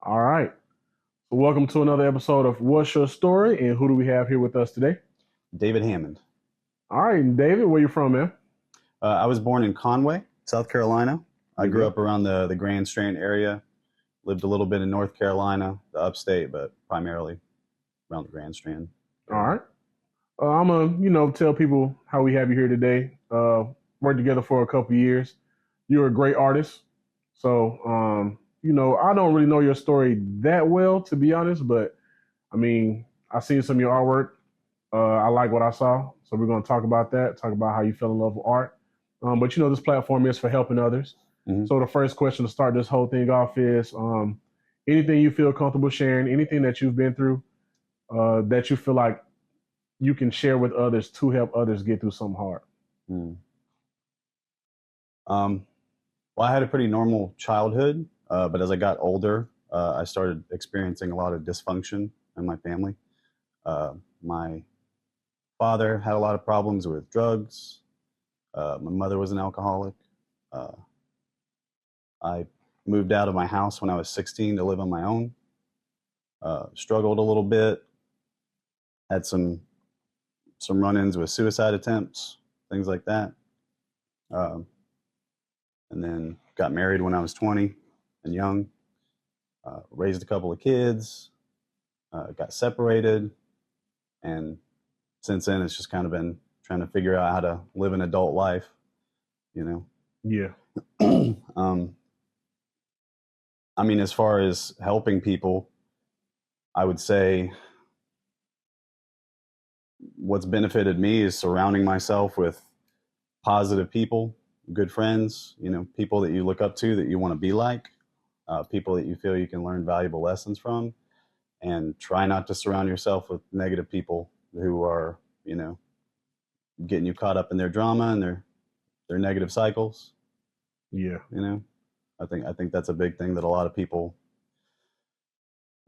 All right. So welcome to another episode of What's Your Story, and who do we have here with us today? David Hammond. All right, David, where you from, man? I was born in Conway, South Carolina. I You grew go. up around the Grand Strand area. Lived a little bit in North Carolina, the upstate, but primarily around the Grand Strand All area. right. I'm gonna, tell people how we have you here today. Worked together for a couple years. You're a great artist. So, I don't really know your story that well, to be honest, but I mean, I seen some of your artwork. I like what I saw. So we're gonna talk about that, talk about how you fell in love with art. But this platform is for helping others. Hmm. So the first question to start this whole thing off is anything you feel comfortable sharing, anything that you've been through that you feel like you can share with others to help others get through something hard. Mm. Um, well, I had a pretty normal childhood, but as I got older, I started experiencing a lot of dysfunction in my family. My father had a lot of problems with drugs. My mother was an alcoholic. Uh, I moved out of my house when I was 16 to live on my own. Struggled a little bit, had some run-ins with suicide attempts, things like that. Um, and then got married when I was 20 and young. Raised a couple of kids. Got separated, and since then it's just kind of been trying to figure out how to live an adult life. You Yeah, know. I mean, as far as helping people, I would say what's benefited me is surrounding myself with positive people, good friends, people that you look up to, that you want to be like, people that you feel you can learn valuable lessons from, and try not to surround yourself with negative people who are, getting you caught up in their drama and their negative cycles. yeah, You know, I think that's a big thing that a lot of people,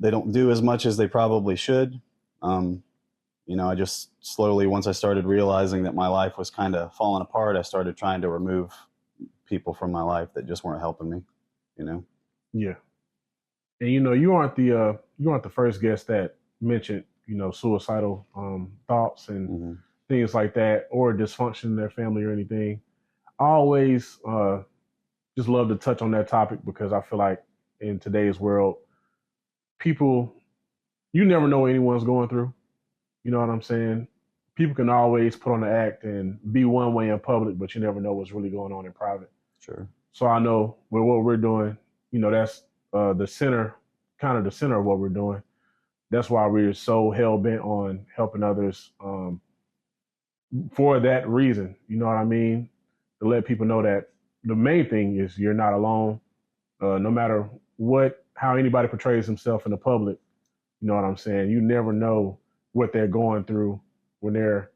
they don't do as much as they probably should. Um, I just slowly, once I started realizing that my life was kind of falling apart, I started trying to remove people from my life that just weren't helping me. You know. yeah. And you aren't the first guest that mentioned suicidal thoughts and Hmm. things like that, or dysfunction in their family or anything. I always just love to touch on that topic because I feel like in today's world, people, you never know what anyone's going through. You know what I'm saying? People can always put on the act and be one way in public, but you never know what's really going on in private. Sure. So I know with what we're doing, that's the center, kind of the center of what we're doing. That's why we're so hell bent on helping others for that reason. You know what I mean? To let people know that the main thing is you're not alone. No matter how anybody portrays himself in the public, you know what I'm saying? You never know what they're going through when they're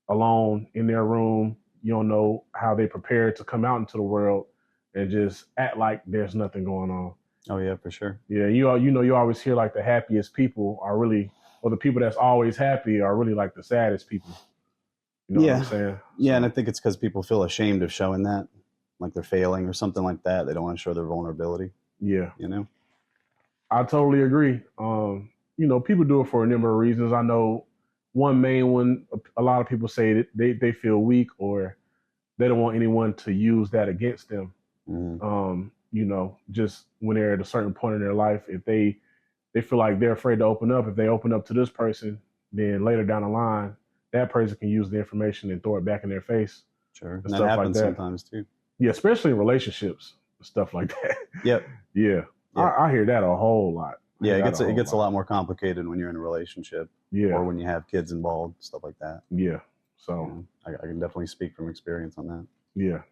alone in their room. You don't know how they prepare to come out into the world and just act like there's nothing going on. Oh yeah, for sure. Yeah, you always hear like the happiest people are really, or the people that's always happy are really like the saddest people. You know what I'm Yeah, saying? yeah, and I So think it's because people feel ashamed of showing that, like they're failing or something like that. They don't want to show their vulnerability. yeah, You know. I totally agree. People do it for a number of reasons. I know one main one. A lot of people say that they feel weak or they don't want anyone to use that against them. Hmm. Just when they're at a certain point in their life, if they feel like they're afraid to open up, if they open up to this person, then later down the line, that person can use the information and throw it back in their face Sure, and and that stuff like happens that. sometimes too. Yeah, especially in relationships, stuff like that. Yep. Yeah, Yep. I hear that a whole lot. I Yeah, hear it that a gets it whole gets a lot. lot more complicated when you're in a relationship Yeah, or when you have kids involved, stuff like that. yeah. So I can definitely speak from experience on that. yeah,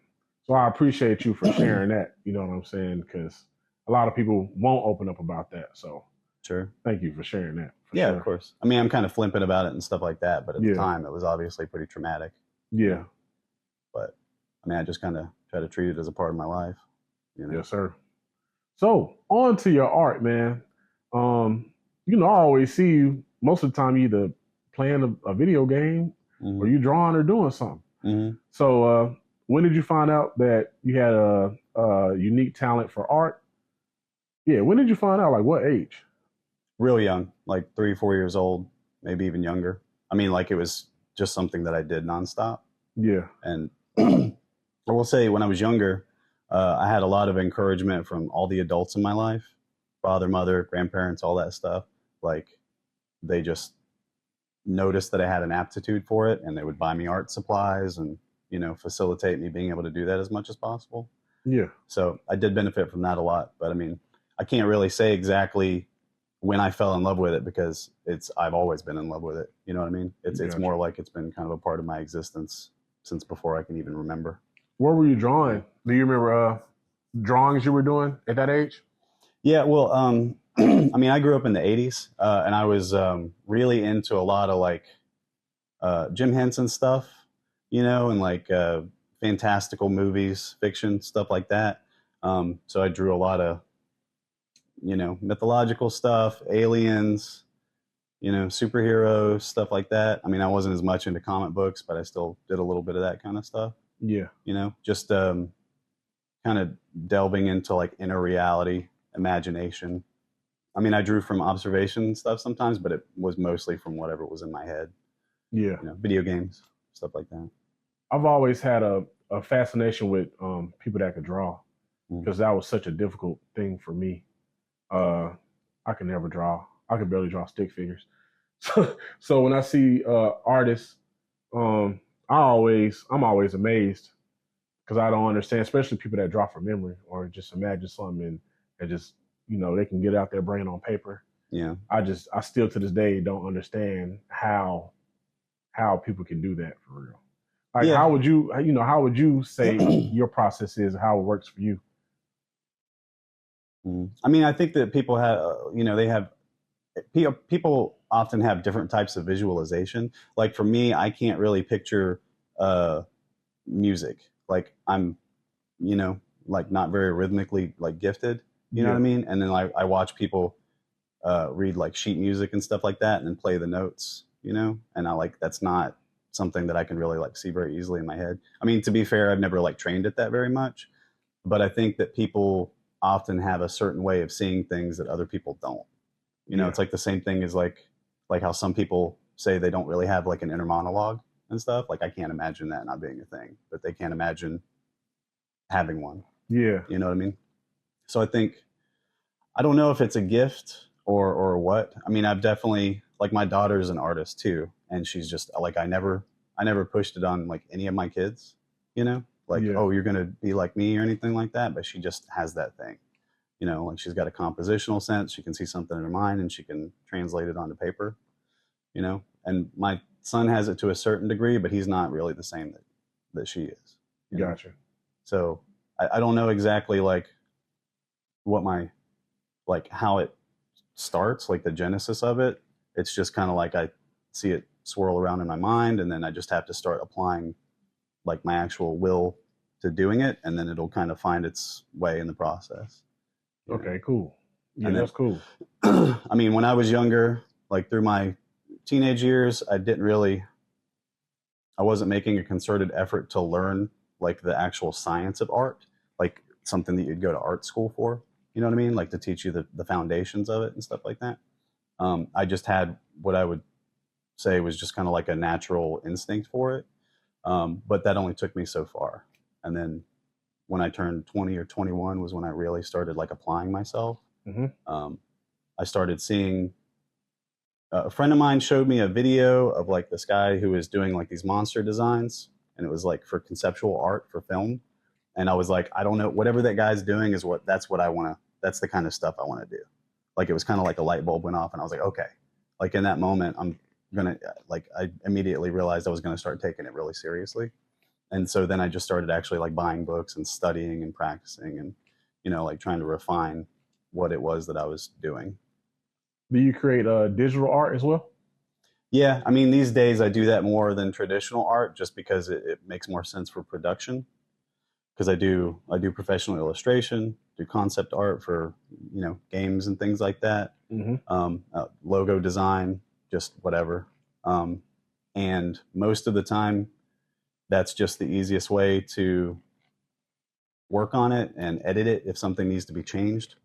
so I appreciate you for sharing that. You know what I'm saying? Because a lot of people won't open up about that. So Sure. thank you for sharing that for Yeah, of sure. course. I mean, I'm kind of flippant about it and stuff like that, but at the Yeah, time, it was obviously pretty traumatic, you yeah, know. But I mean, I just kind of try to treat it as a part of my life, you know. yes, sir. So on to your art, man. Um, I always see you most of the time either playing a video game or Hmm. you drawing or doing something. Hmm. So when did you find out that you had a unique talent for art? Yeah. When did you find out? Like what age? Real young, like 3, 4 years old, maybe even younger. I mean, like it was just something that I did nonstop. Yeah. And I will say, when I was younger, I had a lot of encouragement from all the adults in my life, father, mother, grandparents, all that stuff. Like they just noticed that I had an aptitude for it, and they would buy me art supplies and facilitate me being able to do that as much as possible. Yeah. So I did benefit from that a lot. But I mean, I can't really say exactly when I fell in love with it because I've always been in love with it. You know what I mean? It's Gotcha. more like it's been kind of a part of my existence since before I can even remember. Where were you Yeah. drawing? Do you remember drawings you were doing at that age? Yeah, well, I mean, I grew up in the '80s, and I was really into a lot of like Jim Henson stuff, and like fantastical movies, fiction, stuff like that. So I drew a lot of mythological stuff, aliens, superheroes, stuff like that. I mean, I wasn't as much into comic books, but I still did a little bit of that kind of stuff. Yeah. Just kind of delving into like inner reality, imagination. I mean, I drew from observation stuff sometimes, but it was mostly from whatever was in my head. Yeah. Video games, stuff like that. I've always had a fascination with people that could draw Mm. because that was such a difficult thing for me. Uh, I could never draw. I could barely draw stick figures. So when I see artists, um, I'm always amazed because I don't understand, especially people that draw from memory or just imagine something and just they can get out their brain on paper. Yeah. I still to this day don't understand how people can do that for real. Like Yeah. how would you say your process is, how it works for you? I mean, I think that people have, they have people often have different types of visualization. Like for me, I can't really picture uh, music. Like I'm, you know, like not very rhythmically like gifted. You know what I Yeah, mean? And then I watch people read like sheet music and stuff like that, and then play the notes. And I like that's not something that I can really like see very easily in my head. I mean, to be fair, I've never like trained at that very much, but I think that people often have a certain way of seeing things that other people don't. yeah, It's like the same thing as like how some people say they don't really have like an inner monologue and stuff. Like I can't imagine that not being a thing, but they can't imagine having one. yeah. You know what I mean? So I think I don't know if it's a gift or what. I mean, I've definitely like my daughter's an artist too, and she's just like I never pushed it on like any of my kids. Like Yeah, oh you're gonna be like me or anything like that, but she just has that thing. Like she's got a compositional sense. She can see something in her mind and she can translate it onto paper. And my son has it to a certain degree, but he's not really the same that she is. You know, gotcha. so I don't know exactly like what my like how it starts, like the genesis of it. It's just kind of like I see it swirl around in my mind, and then I just have to start applying like my actual will to doing it, and then it'll kind of find its way in the process. You know, Okay, cool. Yeah, and then that's cool. I mean, when I was younger, like through my teenage years, I wasn't making a concerted effort to learn like the actual science of art, like something that you'd go to art school for. You know what I mean? Like to teach you the foundations of it and stuff like that. I just had what I would say was just kind of like a natural instinct for it. But that only took me so far. And then when I turned 20 or 21 was when I really started like applying myself. Hmm. Um, I started seeing a friend of mine showed me a video of like this guy who was doing like these monster designs, and it was like for conceptual art for film. And I was like, I don't know, whatever that guy's doing is that's what I want to, that's the kind of stuff I want to do. Like it was kind of like a light bulb went off, and I was like, okay, like in that moment, I'm gonna like I immediately realized I was gonna start taking it really seriously. And so then I just started actually like buying books and studying and practicing and like trying to refine what it was that I was doing. Do you create digital art as well? Yeah, I mean, these days I do that more than traditional art just because it makes more sense for production. Because I do professional illustration, do concept art for games and things like that, Hmm. logo design, just whatever. Um, and most of the time, that's just the easiest way to work on it and edit it if something needs to be changed.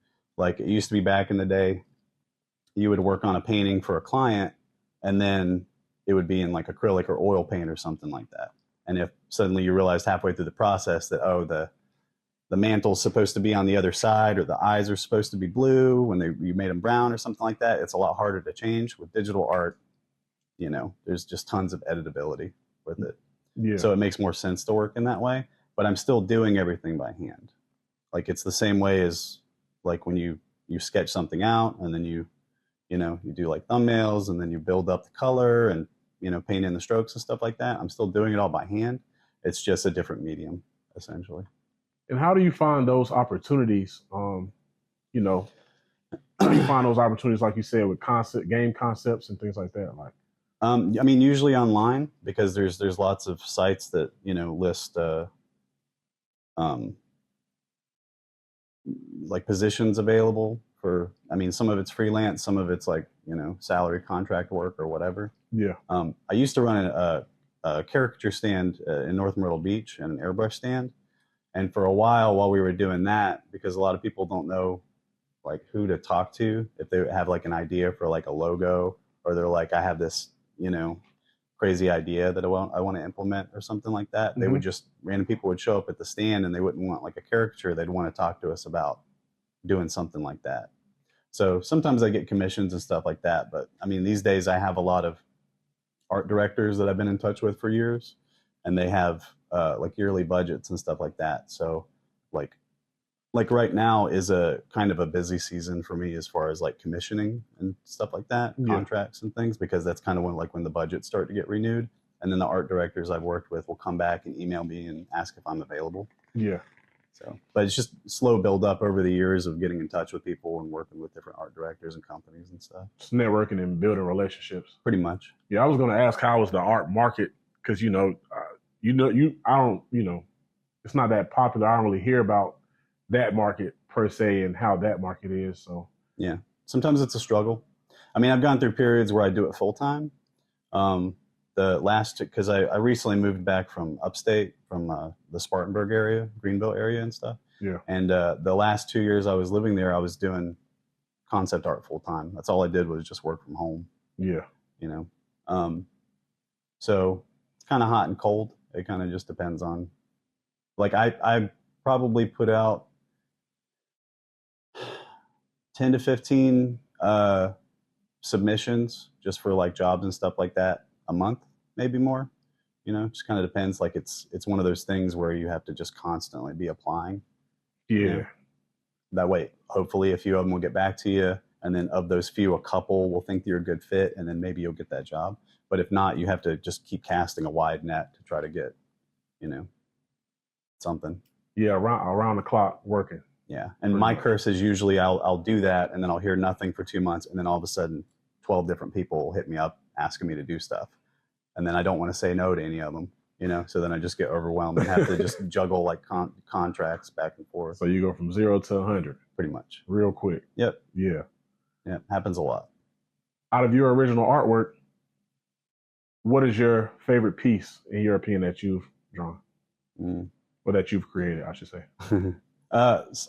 Like it used to be back in the day, you would work on a painting for a client, and then it would be in like acrylic or oil paint or something like that. And if suddenly you realized halfway through the process that, oh, the mantle's supposed to be on the other side, or the eyes are supposed to be blue when you made them brown or something like that, it's a lot harder to change. With digital art, there's just tons of editability with it. Yeah. So it makes more sense to work in that way, but I'm still doing everything by hand. Like it's the same way as like when you sketch something out, and then you do like thumbnails, and then you build up the color and, paint in the strokes and stuff like that. I'm still doing it all by hand. It's just a different medium, essentially. And how do you find those opportunities? How do you find those opportunities, like you said, with game concepts and things like that? Like, I mean, usually online, because there's lots of sites that list like positions available for. I mean, some of it's freelance, some of it's like salary contract work or whatever. Yeah. I used to run a caricature stand in North Myrtle Beach, and an airbrush stand, and for a while we were doing that, because a lot of people don't know like who to talk to if they have like an idea for like a logo, or they're like, I have this crazy idea that I want to implement or something like that. Mm-hmm. They would just, random people would show up at the stand, and they wouldn't want like a caricature. They'd want to talk to us about doing something like that. So sometimes I get commissions and stuff like that. But I mean, these days I have a lot of art directors that I've been in touch with for years, and they have like yearly budgets and stuff like that. So like right now is a kind of a busy season for me as far as like commissioning and stuff like that, contracts and things, because that's kind of when the budgets start to get renewed. And then the art directors I've worked with will come back and email me and ask if I'm available. Yeah. So, but it's just slow build up over the years of getting in touch with people and working with different art directors and companies and stuff. It's networking and building relationships. Pretty much. Yeah. I was going to ask, how was the art market? Because, it's not that popular. I don't really hear about that market per se and how that market is. So yeah, sometimes it's a struggle. I mean, I've gone through periods where I do it full time. Because I recently moved back from upstate, from the Spartanburg area, Greenville area and stuff. Yeah. And the last 2 years I was living there, I was doing concept art full time. That's all I did, was just work from home. Yeah. So it's kind of hot and cold. It kind of just depends on, like I probably put out 10 to 15 submissions just for like jobs and stuff like that a month, maybe more. Just kind of depends. Like it's one of those things where you have to just constantly be applying. Yeah. That way, hopefully a few of them will get back to you, and then of those few, a couple will think you're a good fit, and then maybe you'll get that job. But if not, you have to just keep casting a wide net to try to get, something. Yeah, around the clock working. Yeah, and my curse is usually I'll do that, and then I'll hear nothing for 2 months, and then all of a sudden 12 different people will hit me up asking me to do stuff, and then I don't want to say no to any of them, so then I just get overwhelmed and have to just juggle like contracts back and forth. So you go from 0 to 100 pretty much real quick. Yep. Yeah, happens a lot. Out of your original artwork, what is your favorite piece, in your opinion, that you've drawn? Or that you've created, I should say?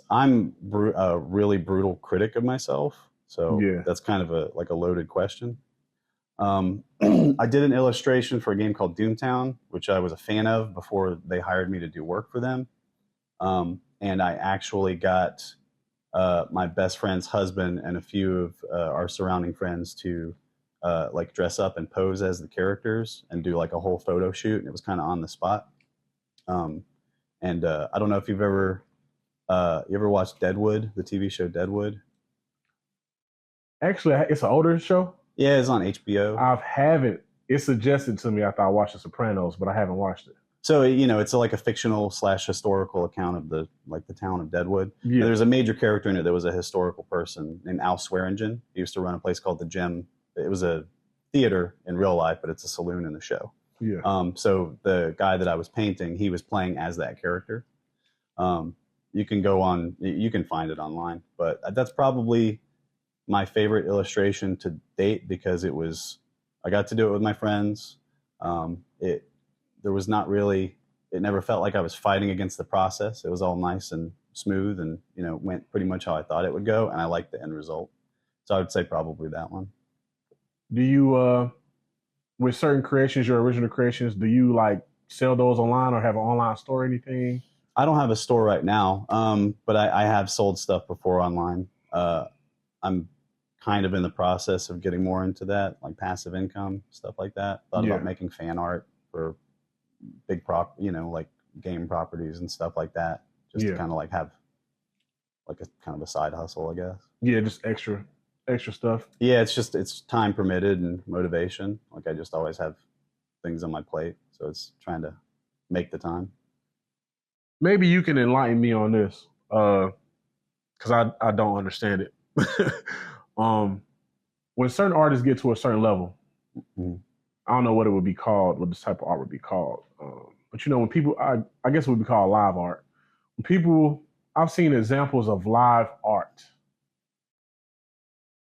I'm a really brutal critic of myself, so yeah. That's kind of a loaded question. I did an illustration for a game called Doomtown, which I was a fan of before they hired me to do work for them. And I actually got my best friend's husband and a few of our surrounding friends to like dress up and pose as the characters and do like a whole photo shoot. And it was kind of on the spot. And I don't know if you've ever watched Deadwood, the TV show Deadwood? Actually, it's an older show. Yeah, it's on HBO. I haven't. It's suggested to me after I watched The Sopranos, but I haven't watched it. So, it's like a fictional / historical account of the town of Deadwood. Yeah. There's a major character in it that was a historical person named Al Swearingen. He used to run a place called the Gem. It was a theater in real life, but it's a saloon in the show. Yeah. So the guy that I was painting, he was playing as that character. You can find it online, but that's probably my favorite illustration to date, because I got to do it with my friends. It never felt like I was fighting against the process. It was all nice and smooth and, you know, went pretty much how I thought it would go. And I liked the end result. So I would say probably that one. Do you with certain creations, your original creations, do you like sell those online or have an online store or anything? I don't have a store right now, but I have sold stuff before online. I'm kind of in the process of getting more into that, like passive income, stuff like that. Thought about Yeah. making fan art for big you know, like game properties and stuff like that, just to Yeah. kind of like have like a kind of a side hustle, I guess. Yeah, just extra stuff. Yeah, it's just it's time permitted and motivation. Like I just always have things on my plate, so it's trying to make the time. Maybe you can enlighten me on this. Because I don't understand it. um when certain artists get to a certain level, Mm-hmm. I don't know what it would be called, what this type of art would be called. But you know, when people, I guess it would be called live art. When people, I've seen examples of live art,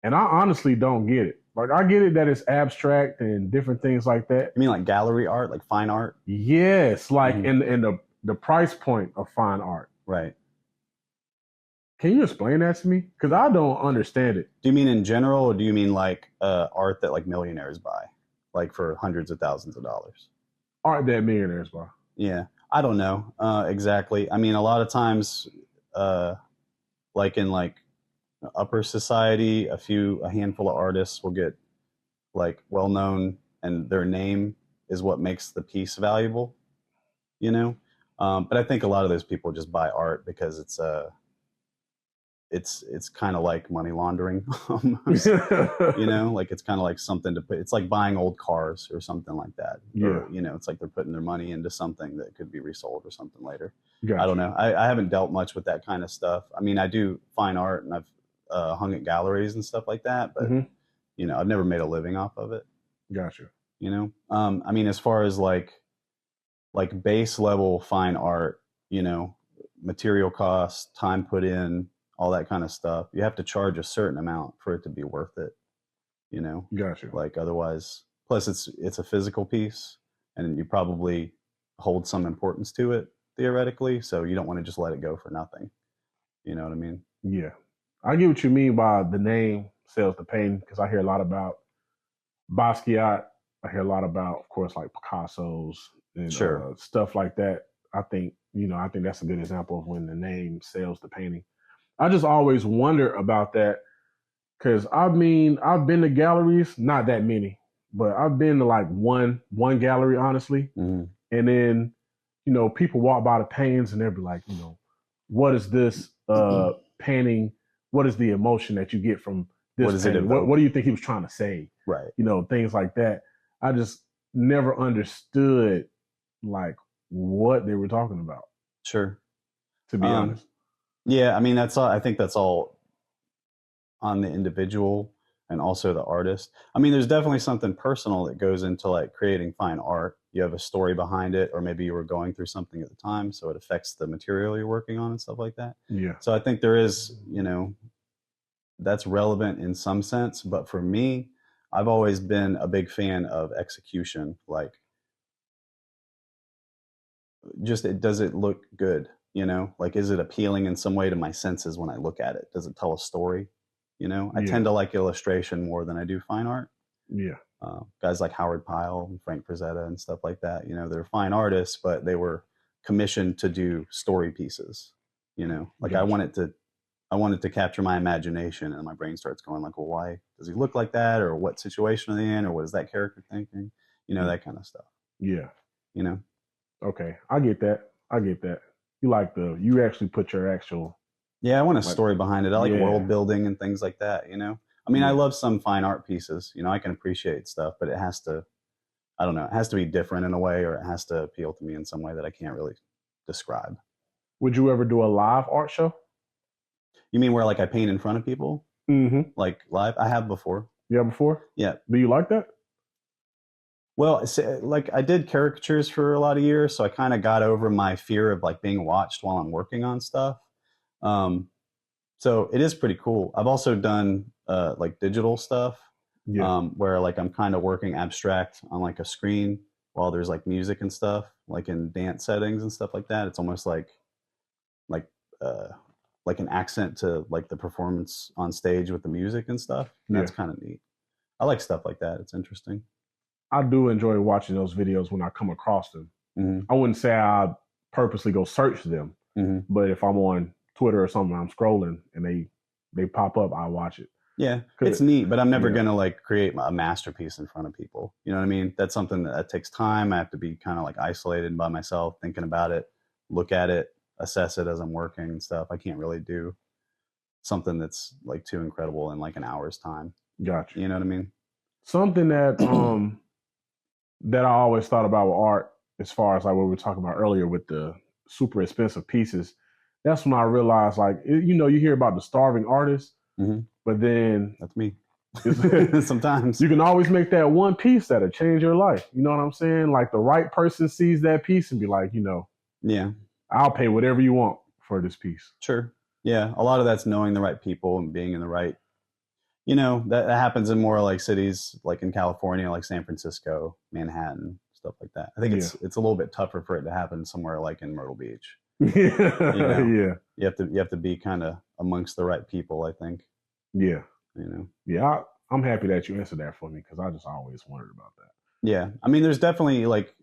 and I honestly don't get it. Like, I get it that it's abstract and different things like that. You mean like gallery art, like fine art? Yes, like Mhm. in the price point of fine art. Right. Can you explain that to me? Because I don't understand it. Do you mean in general, or do you mean like art that like millionaires buy, like for hundreds of thousands of dollars? Art that millionaires buy. Yeah, I don't know exactly. I mean, a lot of times, uh, like in like upper society, a handful of artists will get like well known, and their name is what makes the piece valuable. You know, but I think a lot of those people just buy art because it's kind of like money laundering almost. You know, like it's kind of like something to put. It's like buying old cars or something like that. Yeah, Or you know, it's like they're putting their money into something that could be resold or something later. I don't gotcha. know. I haven't dealt much with that kind of stuff. I mean, I do fine art and I've hung at galleries and stuff like that, but Hmm. you know, I've never made a living off of it. Gotcha. You know, I mean, as far as like base level fine art, you know, material costs, time put in, all that kind of stuff, you have to charge a certain amount for it to be worth it, you know, Gotcha. like otherwise, plus it's a physical piece and you probably hold some importance to it theoretically. So you don't want to just let it go for nothing. You know what I mean? Yeah. I get what you mean by the name sells the painting because I hear a lot about Basquiat. I hear a lot about, of course, like Picasso's and Sure. stuff like that. I think that's a good example of when the name sells the painting. I just always wonder about that because I mean, I've been to galleries, not that many, but I've been to like one gallery, honestly. Mm-hmm. And then, people walk by the paintings and they'll be like, what is this painting? What is the emotion that you get from What this does it painting? What evoke? do you think he was trying to say? Right. Things like that. I just never understood like what they were talking about, Sure. to be Um, honest. yeah, I mean, that's all, I think that's all on the individual and also the artist. I mean, there's definitely something personal that goes into like creating fine art. You have a story behind it, or maybe you were going through something at the time, so it affects the material you're working on and stuff like that. Yeah. So I think there is, you know, that's relevant in some sense. But for me, I've always been a big fan of execution. Like, just does it look good? You know, like is it appealing in some way to my senses when I look at it? Does it tell a story? You know, I Yeah. tend to like illustration more than I do fine art. Yeah. Guys like Howard Pyle and Frank Frazetta and stuff like that. You know, they're fine artists, but they were commissioned to do story pieces. You know, like Gotcha. I wanted to capture my imagination, and my brain starts going like, well, why does he look like that, or what situation are they in, or what is that character thinking? You know, that kind of stuff. Yeah. You know, Okay. I get that. I get that. You actually put your actual, yeah, I want a like, story behind it. I like yeah. world building and things like that. You know, I mean, I Yeah. love some fine art pieces. You know, I can appreciate stuff, but it has to, I don't know, it has to be different in a way, or it has to appeal to me in some way that I can't really describe. Would you ever do a live art show? You mean where like I paint in front of people, Mm-hmm. like live? I have before. Yeah, before? Yeah. Do you like that? Well, like I did caricatures for a lot of years, so I kind of got over my fear of like being watched while I'm working on stuff. Um, so it is pretty cool. I've also done like digital stuff, Yeah. where like I'm kind of working abstract on like a screen while there's like music and stuff, like in dance settings and stuff like that. It's almost like uh, like an accent to like the performance on stage with the music and stuff. And Yeah. that's kind of neat. I like stuff like that. It's interesting. I do enjoy watching those videos when I come across them. Hmm. I wouldn't say I purposely go search them, Hmm. but if I'm on Twitter or something, I'm scrolling and they pop up, I watch it. Yeah, it's neat, but I'm never Yeah. gonna like create a masterpiece in front of people. You know what I mean? That's something that takes time. I have to be kind of like isolated by myself, thinking about it, look at it, assess it as I'm working and stuff. I can't really do something that's like too incredible in like an hour's time. Gotcha. You know what I mean? Something that I always thought about with art, as far as like what we were talking about earlier with the super expensive pieces, that's when I realized like you hear about the starving artist, Hmm. but then That's me. it's, Sometimes. you can always make that one piece that'll change your life. You know what I'm saying? Like the right person sees that piece and be like, Yeah, I'll pay whatever you want for this piece. sure. Yeah, a lot of that's knowing the right people and being in the right. That happens in more like cities, like in California, like San Francisco, Manhattan, stuff like that. I think Yeah. it's a little bit tougher for it to happen somewhere like in Myrtle Beach. Yeah. You know, Yeah. you have to be kind of amongst the right people, I think. Yeah. You know. Yeah. I'm happy that you answered that for me because I just always wondered about that. Yeah, I mean, there's definitely like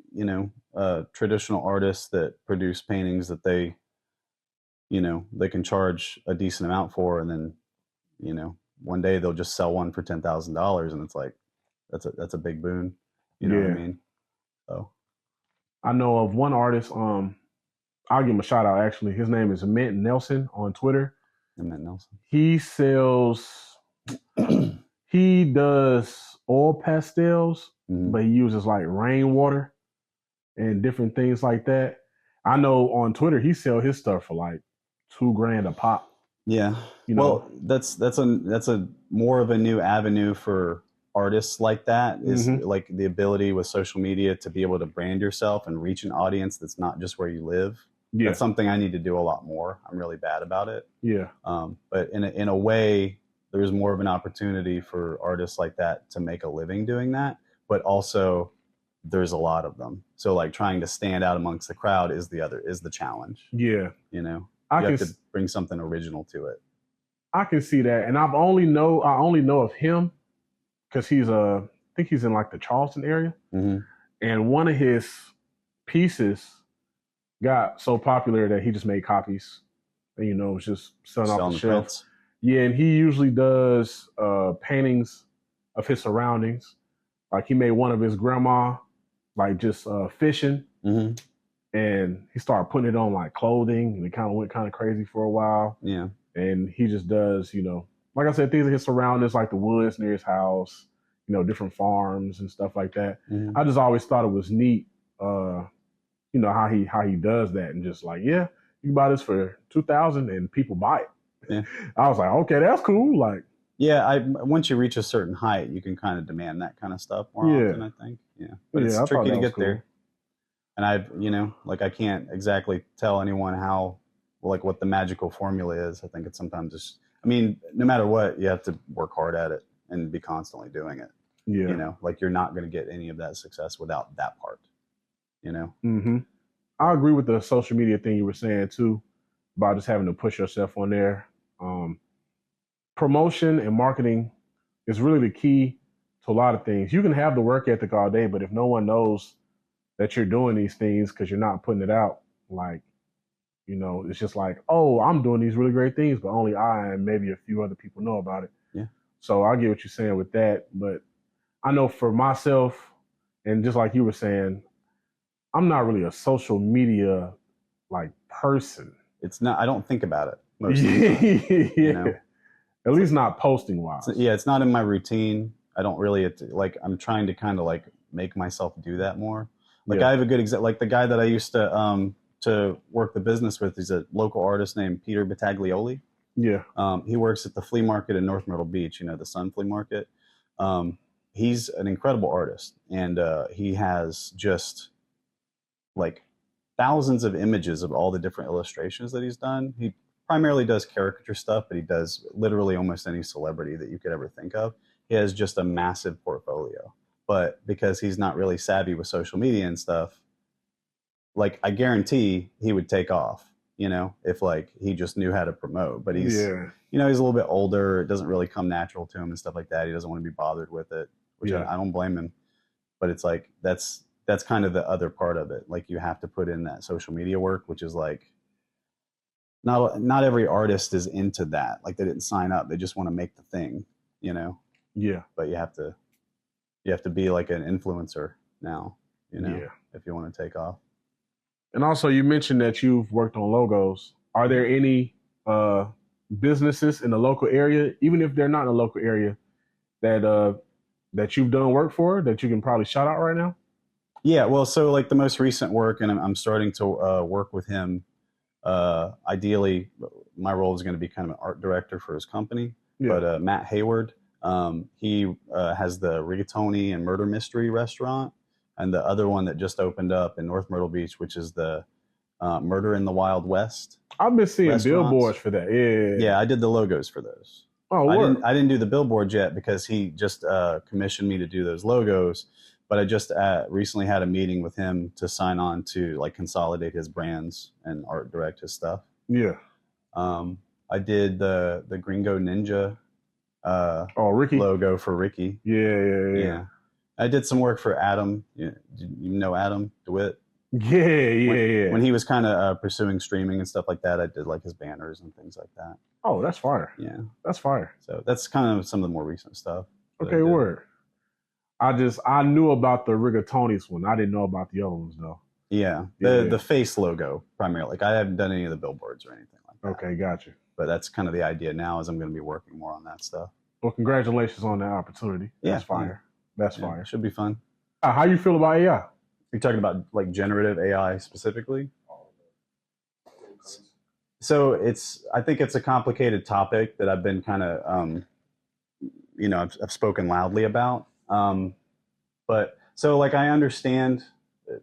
traditional artists that produce paintings that they can charge a decent amount for, and then one day they'll just sell one for $10,000, and it's like that's a big boon. You know what I Yeah. mean? So I know of one artist, I'll give him a shout out actually. His name is Mint Nelson on Twitter. Emmett Nelson. He sells he does oil pastels, Mhm. but he uses like rainwater and different things like that. I know on Twitter he sell his stuff for like $2,000 a pop. Yeah. You know. Well, that's a more of a new avenue for artists like that is Mhm. like the ability with social media to be able to brand yourself and reach an audience that's not just where you live. Yeah. That's something I need to do a lot more. I'm really bad about it. Yeah. But in a way, there's more of an opportunity for artists like that to make a living doing that. But also, there's a lot of them. So like trying to stand out amongst the crowd is the challenge. Yeah. You know, I you can have to bring something original to it. I can see that. And I only know of him because I think he's in like the Charleston area. Mm-hmm. And one of his pieces got so popular that he just made copies. And, it was just selling off the shelf. Prints. Yeah, and he usually does paintings of his surroundings. Like he made one of his grandma, like just fishing, Mm-hmm. and he started putting it on like clothing, and it kind of went kind of crazy for a while. Yeah. And he just does, like I said, things in his surroundings, like the woods near his house, different farms and stuff like that. Mm-hmm. I just always thought it was neat, how he does that, and just like, yeah, you can buy this for $2,000 and people buy it. Yeah. I was like, okay, that's cool. Like, yeah, once you reach a certain height, you can kind of demand that kind of stuff more often, I think. Yeah. But it's tricky to get there. And I can't exactly tell anyone what the magical formula is. I think it's sometimes no matter what, you have to work hard at it and be constantly doing it. Yeah. Like you're not going to get any of that success without that part, Mm-hmm. I agree with the social media thing you were saying too, about just having to push yourself on there. Promotion and marketing is really the key to a lot of things. You can have the work ethic all day, but if no one knows that you're doing these things because you're not putting it out, like, it's just like, oh, I'm doing these really great things, but only I and maybe a few other people know about it. Yeah. So I get what you're saying with that, but I know for myself, and just like you were saying, I'm not really a social media like person. It's not. I don't think about it most of the time. At least not posting wise. It's not in my routine. I don't really I'm trying to kind of like make myself do that more. Like I have a good example. Like the guy that I used to work the business with, he's a local artist named Peter Battaglioli. Yeah. He works at the flea market in North Myrtle Beach. The Sun Flea Market. He's an incredible artist, and he has just like thousands of images of all the different illustrations that he's done. He primarily does caricature stuff, but he does literally almost any celebrity that you could ever think of. He has just a massive portfolio. But because he's not really savvy with social media and stuff, like I guarantee he would take off. you know, if like he just knew how to promote. But he's, Yeah. you know, he's a little bit older. It doesn't really come natural to him and stuff like that. He doesn't want to be bothered with it, which Yeah. I don't blame him. But it's like that's kind of the other part of it. Like you have to put in that social media work, which is like not every artist is into that. Like they didn't sign up; they just want to make the thing, you know. Yeah. But you have to be like an influencer now, you know, Yeah. if you want to take off. And also, you mentioned that you've worked on logos. Are there any uh, businesses in the local area, even if they're not in the local area, that that you've done work for that you can probably shout out right now? Yeah, well, so like the most recent work, and I'm starting to work with him. Ideally, my role is going to be kind of an art director for his company. Yeah. But Matt Hayward, he has the Rigatoni and Murder Mystery restaurant, and the other one that just opened up in North Myrtle Beach, which is the Murder in the Wild West I've been seeing restaurants. billboards for that. Yeah. Yeah, I did the logos for those. Oh, work. I didn't do the billboard yet because he just commissioned me to do those logos. But I just recently had a meeting with him to sign on to like consolidate his brands and art direct his stuff. Yeah. Um, I did the Gringo Ninja Oh, Ricky. logo for Ricky. Yeah. Yeah, I did some work for Adam. You know Adam DeWitt. Yeah. When he was kind of pursuing streaming and stuff like that, I did like his banners and things like that. Oh, that's fire. Yeah, That's fire. so that's kind of some of the more recent stuff. Okay, word. I knew about the Rigatonis one. I didn't know about the other ones though. Yeah, Yeah. the face logo primarily. Like I haven't done any of the billboards or anything like that. Okay, gotcha. But that's kind of the idea now is I'm going to be working more on that stuff. Well, congratulations on that opportunity. That's fire. That's Yeah, fire. should be fun. How you feel about AI? You're talking about like generative AI specifically? So I think it's a complicated topic that I've been kind of, you know, I've spoken loudly about. But so like I understand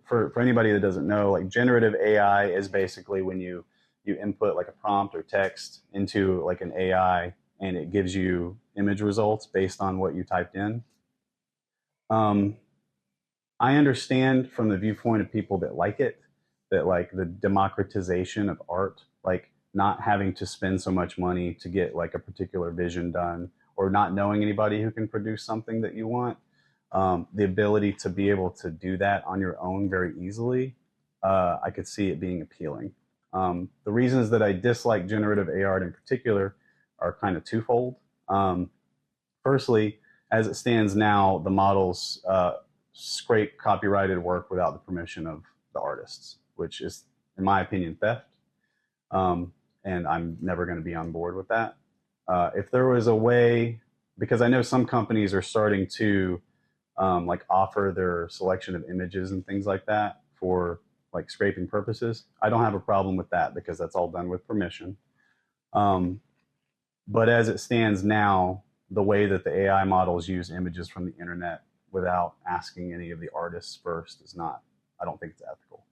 for anybody that doesn't know, like generative AI is basically when you input like a prompt or text into like an AI and it gives you image results based on what you typed in. I understand from the viewpoint of people that like it, that like the democratization of art, like not having to spend so much money to get like a particular vision done or not knowing anybody who can produce something that you want, the ability to be able to do that on your own very easily, I could see it being appealing. The reasons that I dislike generative AI art in particular are kind of twofold. Firstly, as it stands now, the models scrape copyrighted work without the permission of the artists, which is, in my opinion, theft. And I'm never going to be on board with that. If there was a way, because I know some companies are starting to like offer their selection of images and things like that for like scraping purposes, I don't have a problem with that because that's all done with permission. But as it stands now, the way that the AI models use images from the internet without asking any of the artists first is not, I don't think it's ethical.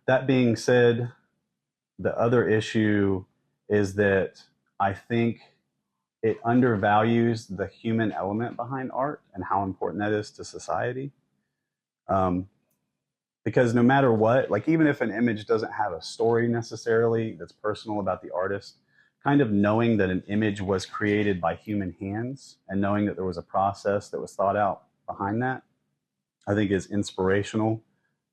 That being said, the other issue is that I think it undervalues the human element behind art and how important that is to society. Because no matter what, like even if an image doesn't have a story necessarily that's personal about the artist, kind of knowing that an image was created by human hands and knowing that there was a process that was thought out behind that, I think is inspirational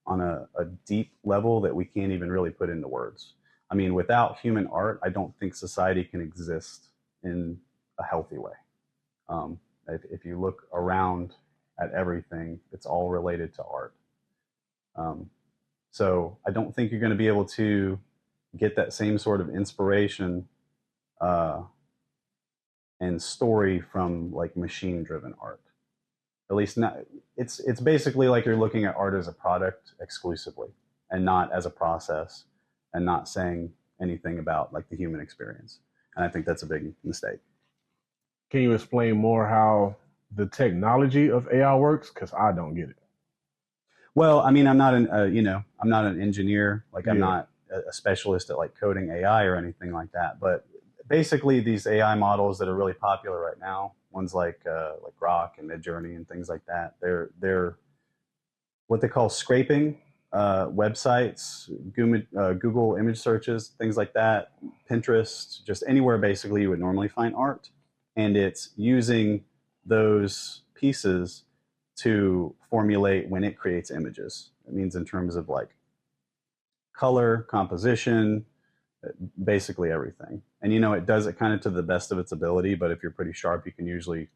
on a deep level that we can't even really put into words. I mean, without human art, I don't think society can exist in a healthy way. If you look around at everything, it's all related to art. So I don't think you're going to be able to get that same sort of inspiration and story from like machine-driven art. At least not. It's basically like you're looking at art as a product exclusively, and not as a process, and not saying anything about like the human experience. And I think that's a big mistake. Can you explain more how the technology of AI works? Because I don't get it. Well, I mean, I'm not I'm not an engineer. Like I'm Yeah. not a specialist at like coding AI or anything like that. But basically, these AI models that are really popular right now, ones like Grok and Midjourney and things like that, they're what they call scraping. websites, Google image searches, things like that, Pinterest, just anywhere basically you would normally find art. And it's using those pieces to formulate when it creates images. It means in terms of like color, composition, basically everything. And it does it kind of to the best of its ability, but if you're pretty sharp, you can usually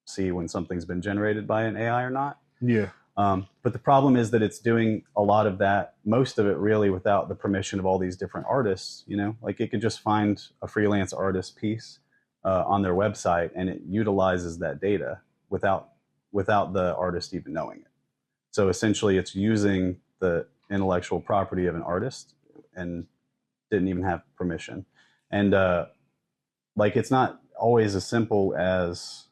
see when something's been generated by an AI or not. Yeah. But the problem is that it's doing a lot of that, most of it really without the permission of all these different artists. Like it could just find a freelance artist piece on their website, and it utilizes that data without the artist even knowing it. So essentially, it's using the intellectual property of an artist and didn't even have permission. And like it's not always as simple as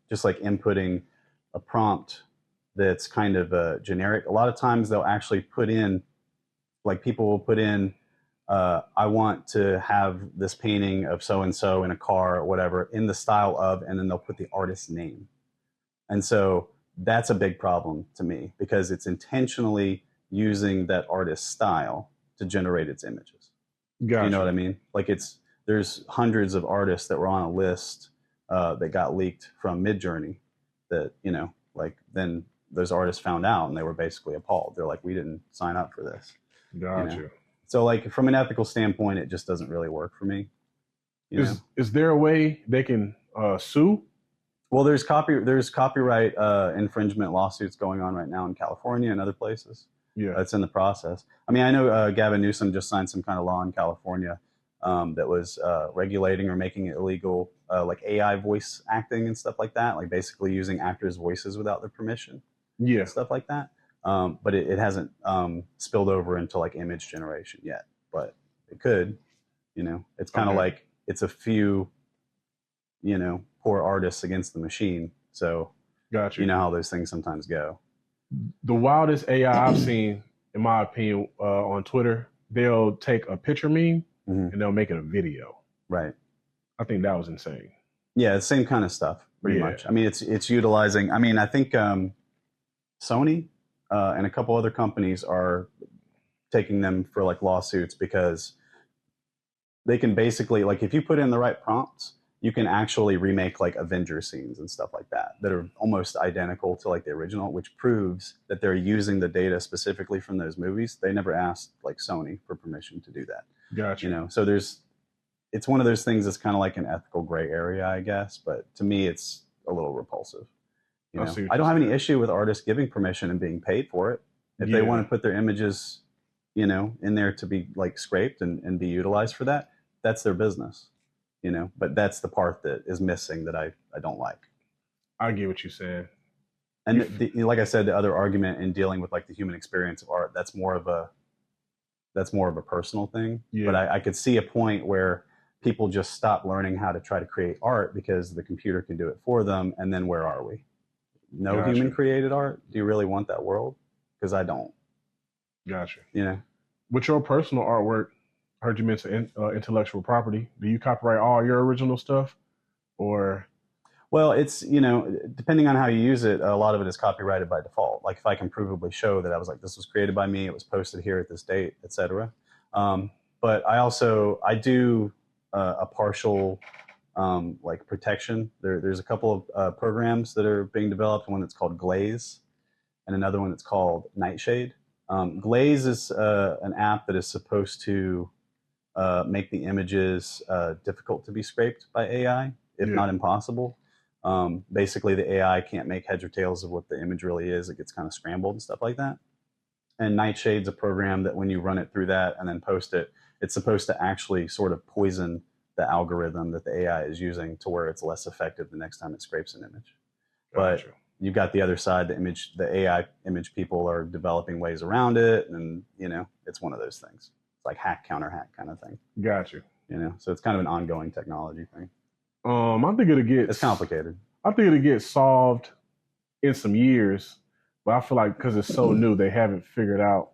just like inputting a prompt that's kind of generic. A lot of times they'll actually put in, like people will put in, I want to have this painting of so-and-so in a car or whatever in the style of, and then they'll put the artist's name. And so that's a big problem to me because it's intentionally using that artist's style to generate its images. Gotcha. You know what I mean? Like there's hundreds of artists that were on a list that got leaked from Midjourney that, like then those artists found out and they were basically appalled. They're like, we didn't sign up for this. Gotcha. So like from an ethical standpoint, it just doesn't really work for me. Is there a way they can sue? Well, there's copyright infringement lawsuits going on right now in California and other places. Yeah. It's in the process. I mean, I know Gavin Newsom just signed some kind of law in California that was regulating or making it illegal, like AI voice acting and stuff like that, like basically using actors' voices without their permission. Yeah. Stuff like that. But it hasn't spilled over into like image generation yet, but it could. It's kind of like it's a few, poor artists against the machine. So Gotcha. You know how those things sometimes go. The wildest AI I've seen, in my opinion, on Twitter, they'll take a picture meme and they'll make it a video. Right. I think that was insane. Yeah, it's the same kind of stuff, pretty much. I mean, it's utilizing. I mean, I think Sony and a couple other companies are taking them for like lawsuits because they can basically, like, if you put in the right prompts, you can actually remake like Avenger scenes and stuff like that are almost identical to like the original, which proves that they're using the data specifically from those movies. They never asked like Sony for permission to do that. Gotcha. So it's one of those things that's kind of like an ethical gray area, I guess. But to me, it's a little repulsive. I don't have any issue with artists giving permission and being paid for it. If they want to put their images, in there to be like scraped and be utilized for that, that's their business. But that's the part that is missing that I don't like. I get what you're saying. And like I said, the other argument in dealing with like the human experience of art, that's more of a personal thing. Yeah. But I could see a point where people just stop learning how to try to create art because the computer can do it for them. And then where are we? No human created art? Do you really want that world? Because I don't. Gotcha. With your personal artwork, I heard you mention intellectual property. Do you copyright all your original stuff, or? Well, it's depending on how you use it, a lot of it is copyrighted by default. Like if I can provably show that I was like, this was created by me, it was posted here at this date, etc. But I do a partial like protection. There's a couple of programs that are being developed. One that's called Glaze, and another one that's called Nightshade. Glaze is an app that is supposed to make the images difficult to be scraped by AI, if not impossible. Basically, the AI can't make heads or tails of what the image really is. It gets kind of scrambled and stuff like that. And Nightshade's a program that when you run it through that and then post it, it's supposed to actually sort of poison the algorithm that the AI is using to where it's less effective the next time it scrapes an image. Gotcha. But you've got the other side, the AI image people are developing ways around it, and it's one of those things. It's like hack, counter hack kind of thing. Gotcha. So it's kind of an ongoing technology thing. I think it's complicated. I think it'll get solved in some years, but I feel like because it's so new, they haven't figured out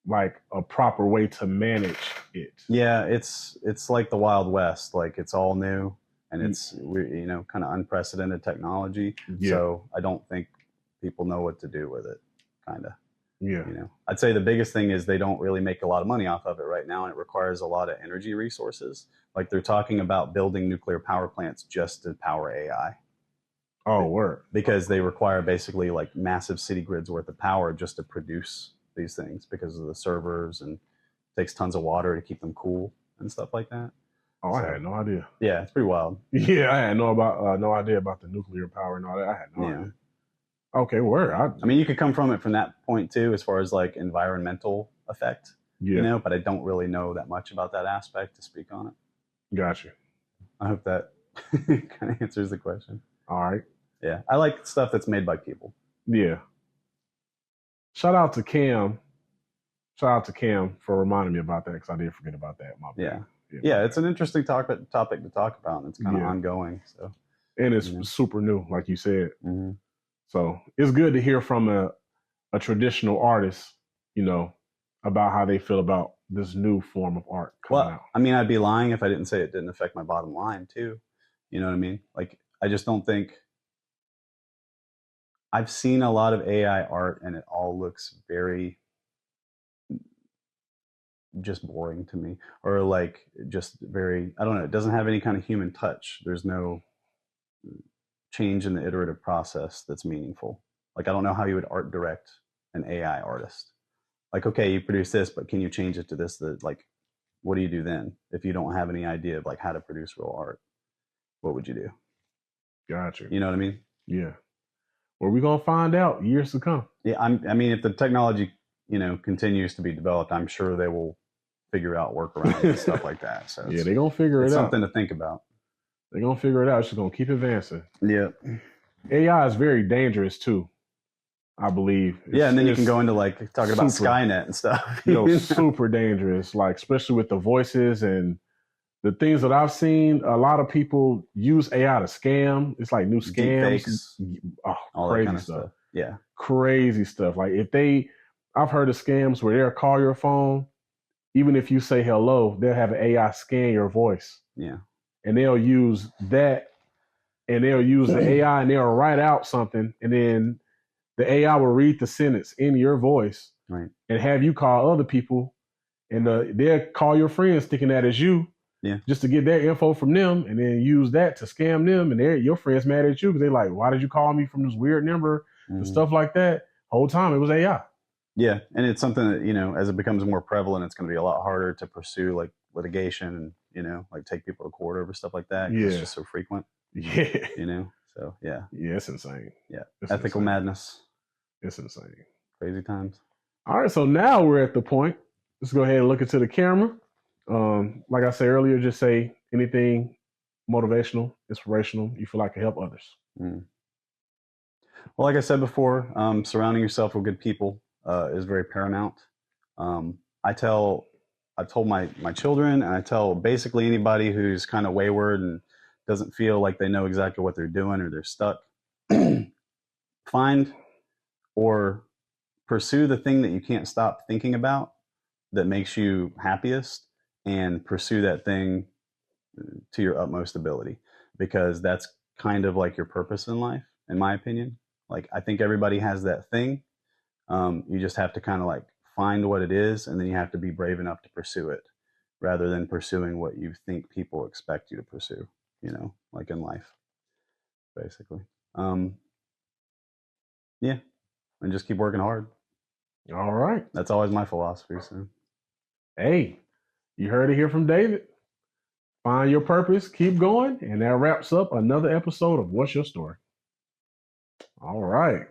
like a proper way to manage it. Yeah, it's like the Wild West. Like it's all new, and it's kind of unprecedented technology. Yeah. So I don't think people know what to do with it. Kind of. Yeah. I'd say the biggest thing is they don't really make a lot of money off of it right now, and it requires a lot of energy resources. Like they're talking about building nuclear power plants just to power AI. Oh, word. Because they require basically like massive city grids worth of power just to produce these things because of the servers, and it takes tons of water to keep them cool and stuff like that. Oh, I had no idea. Yeah, it's pretty wild. Yeah, I had no idea about the nuclear power and all that. I had no idea. Okay, word. I mean, you could come from it from that point too, as far as like environmental effect. Yeah. But I don't really know that much about that aspect to speak on it. Gotcha. I hope that kind of answers the question. All right. Yeah, I like stuff that's made by people. Yeah. Shout out to Cam. Shout out to Cam for reminding me about that, because I did forget about that. My bad. Yeah, it's an interesting topic to talk about, and it's kind of ongoing. So, and it's super new, like you said. Mm-hmm. So it's good to hear from a traditional artist, about how they feel about this new form of art coming out. I mean, I'd be lying if I didn't say it didn't affect my bottom line too. You know what I mean? Like, I just don't think I've seen a lot of AI art, and it all looks very just boring to me, or like just very, I don't know, it doesn't have any kind of human touch. There's no change in the iterative process that's meaningful. Like, I don't know how you would art direct an AI artist. Like, okay, you produce this, but can you change it to this? Like, what do you do then if you don't have any idea of like how to produce real art? What would you do? Gotcha. You know what I mean? Yeah. Well, we're gonna find out years to come. Yeah, I mean, if the technology continues to be developed, I'm sure they will figure out workarounds and stuff like that. So yeah, they're gonna figure it out. Something to think about. They're gonna figure it out. It's just gonna keep advancing. Yeah. AI is very dangerous too, I believe. And then you can go into like talking about Skynet and stuff. Super dangerous. Like, especially with the voices and the things that I've seen. A lot of people use AI to scam. It's like new scams. All crazy that kind of stuff. Yeah. Crazy stuff. Like, I've heard of scams where they'll call your phone. Even if you say hello, they'll have an AI scan your voice. Yeah. And they'll use that, and they'll use the AI, and they'll write out something, and then the AI will read the sentence in your voice, right, and have you call other people, and they'll call your friends thinking that is you, just to get their info from them, and then use that to scam them, and your friends mad at you because they're like, why did you call me from this weird number and stuff like that? Whole time it was AI. Yeah, and it's something that, as it becomes more prevalent, it's going to be a lot harder to pursue like litigation and, like take people to court over stuff like that. Yeah. It's just so frequent. Yeah. So yeah. Yeah, it's insane. Yeah. Ethical madness. It's insane. Crazy times. All right, so now we're at the point. Let's go ahead and look into the camera. Like I said earlier, just say anything motivational, inspirational you feel like can help others. Well, like I said before, surrounding yourself with good people is very paramount. I told my children, and I tell basically anybody who's kind of wayward and doesn't feel like they know exactly what they're doing, or they're stuck, find or pursue the thing that you can't stop thinking about that makes you happiest, and pursue that thing to your utmost ability, because that's kind of like your purpose in life, in my opinion. Like, I think everybody has that thing. You just have to kind of like find what it is, and then you have to be brave enough to pursue it, rather than pursuing what you think people expect you to pursue, like in life, basically. Yeah. And just keep working hard. All right. That's always my philosophy. So, hey, you heard it here from David. Find your purpose, keep going, and that wraps up another episode of What's Your Story? All right.